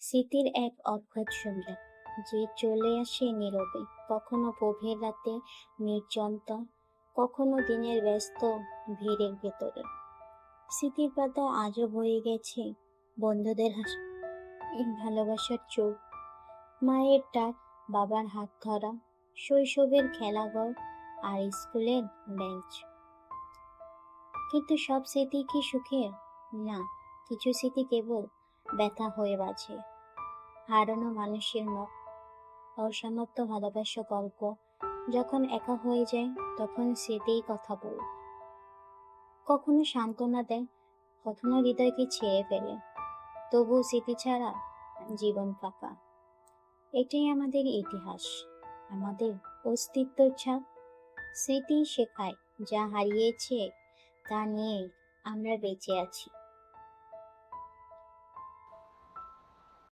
স্মৃতির এক অদ্ভুত সম্রাট যে চলে আসে নীরবে, কখনো গভীর রাতে নির্জনতা, কখনো দিনের ব্যস্ত ভিড়ের ভেতরে। স্মৃতির পাতা আজও বয়ে গেছে বন্ধুদের ভালোবাসার চোখ, মায়ের ডাক, বাবার হাত ধরা, শৈশবের খেলাঘর আর স্কুলের বেঞ্চ। কিন্তু সব স্মৃতি কি সুখের? না, কিছু স্মৃতি কেবল ব্যথা হয়ে বাজে। হারানো মানুষের মুখ, অসমাপ্ত ভালোবাসা গল্প। যখন একা হয়ে যায় তখন স্মৃতিই কথা বলে, কখনো সান্ত্বনা দেয়, কখনো হৃদয়কে ছেয়ে ফেলে। তবু স্মৃতি ছাড়া জীবন ফাঁকা। এটাই আমাদের ইতিহাস, আমাদের অস্তিত্বের ছাপ। স্মৃতি শেখায় যা হারিয়েছে তা নিয়ে আমরা বেঁচে আছি।